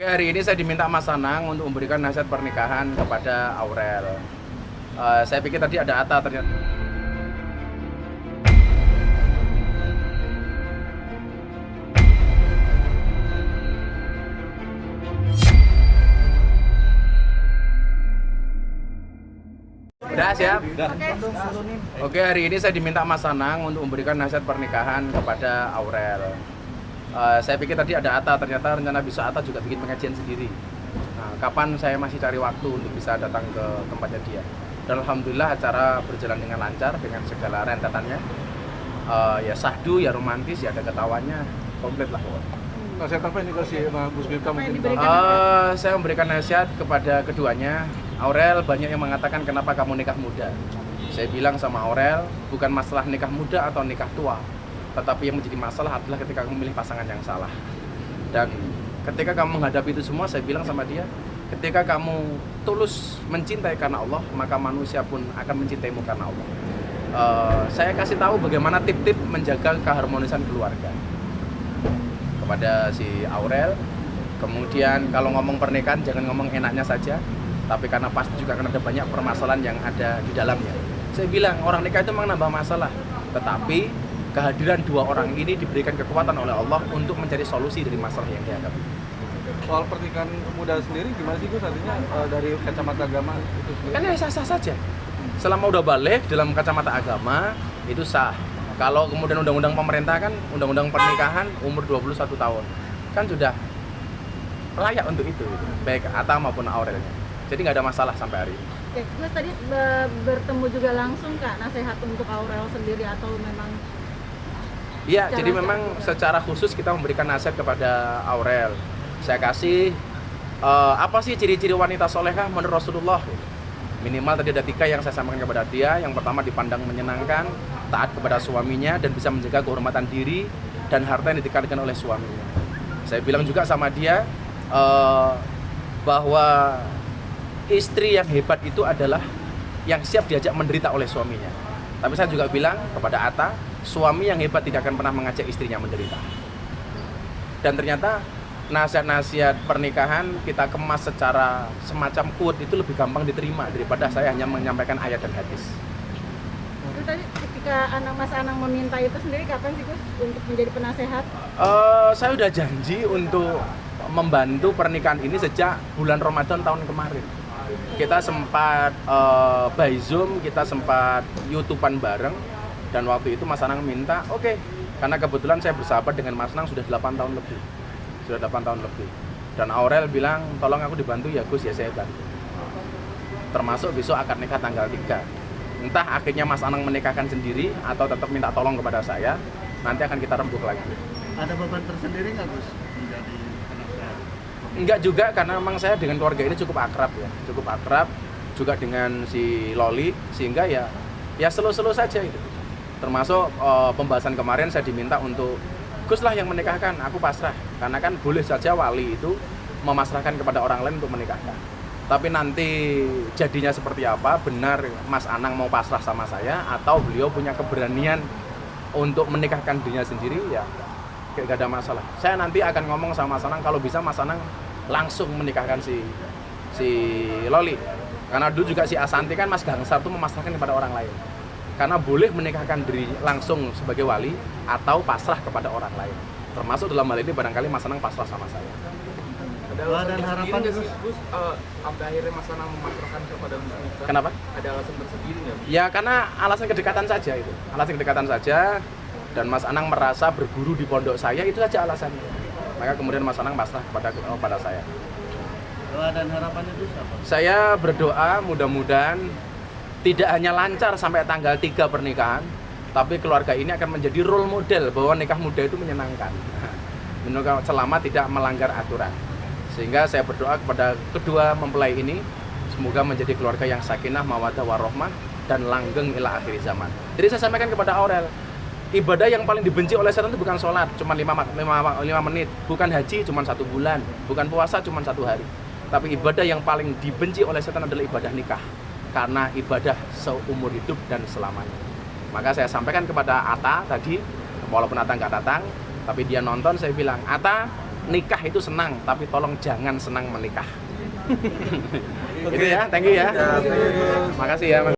Hari ini saya diminta Mas Anang untuk memberikan nasihat pernikahan kepada Aurel. Saya pikir tadi ada Atta ternyata. Udah siap? Oke, hari ini saya diminta Mas Anang untuk memberikan nasihat pernikahan kepada Aurel. Saya pikir tadi ada Atta, ternyata rencana bisa Atta juga bikin pengajian sendiri. Nah, kapan saya masih cari waktu untuk bisa datang ke tempatnya dia. Dan alhamdulillah acara berjalan dengan lancar dengan segala rentetannya. Ya sahdu, ya romantis, ya ada ketawanya, komplit lah pokoknya. Nasihat apa ini kasih Gus Miftah mungkin? Saya memberikan nasihat kepada keduanya. Aurel, banyak yang mengatakan kenapa kamu nikah muda. Saya bilang sama Aurel, bukan masalah nikah muda atau nikah tua, tetapi yang menjadi masalah adalah ketika kamu memilih pasangan yang salah. Dan ketika kamu menghadapi itu semua, saya bilang sama dia, ketika kamu tulus mencintai karena Allah, maka manusia pun akan mencintaimu karena Allah. Saya kasih tahu bagaimana tip-tip menjaga keharmonisan keluarga kepada si Aurel. Kemudian kalau ngomong pernikahan jangan ngomong enaknya saja, tapi karena pasti juga akan ada banyak permasalahan yang ada di dalamnya. Saya bilang orang nikah itu memang nambah masalah, tetapi kehadiran dua orang ini diberikan kekuatan oleh Allah untuk mencari solusi dari masalah yang dihadapi. Soal pernikahan muda sendiri gimana sih Gus? Artinya dari kacamata agama itu sendiri? Kan ya sah-sah saja. Selama udah balik dalam kacamata agama itu sah. Kalau kemudian undang-undang pemerintah kan undang-undang pernikahan umur 21 tahun. Kan sudah layak untuk itu, baik Atta maupun Aurelnya. Jadi nggak ada masalah sampai hari ini. Oke, Gus tadi bertemu juga langsung Kak nasihat untuk Aurel sendiri atau memang? Iya, jadi memang secara khusus kita memberikan nasihat kepada Aurel. Saya kasih apa sih ciri-ciri wanita solehah menurut Rasulullah? Minimal tadi ada 3 yang saya sampaikan kepada dia. Yang pertama dipandang menyenangkan, taat kepada suaminya dan bisa menjaga kehormatan diri dan harta yang ditinggalkan oleh suaminya. Saya bilang juga sama dia bahwa istri yang hebat itu adalah yang siap diajak menderita oleh suaminya. Tapi saya juga bilang kepada Atta, suami yang hebat tidak akan pernah mengajak istrinya menderita. Dan ternyata nasihat-nasihat pernikahan kita kemas secara semacam quote itu lebih gampang diterima daripada saya hanya menyampaikan ayat dan hadis. Itu tadi ketika Mas Anang meminta itu sendiri kapan sih Gus untuk menjadi penasehat? Saya udah janji untuk membantu pernikahan ini sejak bulan Ramadan tahun kemarin. Kita sempat by Zoom, kita sempat YouTubean bareng, dan waktu itu Mas Anang minta, oke, karena kebetulan saya bersahabat dengan Mas Anang sudah 8 tahun lebih. Dan Aurel bilang, tolong aku dibantu ya Gus, ya saya bantu. Termasuk besok akad nikah tanggal 3. Entah akhirnya Mas Anang menikahkan sendiri atau tetap minta tolong kepada saya, nanti akan kita rembuk lagi. Ada beban tersendiri nggak Gus menjadi penasehat? Enggak juga, karena memang saya dengan keluarga ini cukup akrab juga dengan si Loli, sehingga ya slow-slow saja itu. Termasuk pembahasan kemarin saya diminta untuk Gus lah yang menikahkan, aku pasrah, karena kan boleh saja wali itu memasrahkan kepada orang lain untuk menikahkan. Tapi nanti jadinya seperti apa, benar Mas Anang mau pasrah sama saya atau beliau punya keberanian untuk menikahkan dirinya sendiri, ya gak ada masalah. Saya nanti akan ngomong sama Mas Anang, kalau bisa Mas Anang langsung menikahkan si Loli. Karena dulu juga si Asanti kan Mas Gangsar itu memasrahkan kepada orang lain. Karena boleh menikahkan diri langsung sebagai wali atau pasrah kepada orang lain. Termasuk dalam hal ini barangkali Mas Anang pasrah sama saya. Ada alasan harapan Gus sampai akhirnya Mas Anang memasrahkan kepada Gus Miftah? Kenapa? Ada alasan tersendiri nggak? Ya karena alasan kedekatan saja itu. Alasan kedekatan saja. Dan Mas Anang merasa berguru di pondok saya, itu saja alasannya. Maka kemudian Mas Anang pasrah kepada saya. Doa dan harapannya Gus apa? Saya berdoa mudah-mudahan tidak hanya lancar sampai tanggal 3 pernikahan, tapi keluarga ini akan menjadi role model bahwa nikah muda itu menyenangkan. Selama tidak melanggar aturan. Sehingga saya berdoa kepada kedua mempelai ini, semoga menjadi keluarga yang sakinah, mawaddah, warahmah, dan langgeng ila akhir zaman. Jadi saya sampaikan kepada Aurel, ibadah yang paling dibenci oleh setan itu bukan sholat, cuma 5 menit, bukan haji, cuma 1 bulan, bukan puasa, cuma 1 hari. Tapi ibadah yang paling dibenci oleh setan adalah ibadah nikah, karena ibadah seumur hidup dan selamanya. Maka saya sampaikan kepada Atta tadi, walaupun Atta nggak datang, tapi dia nonton, saya bilang, Atta, nikah itu senang, tapi tolong jangan senang menikah. Itu ya, thank you ya. Makasih ya.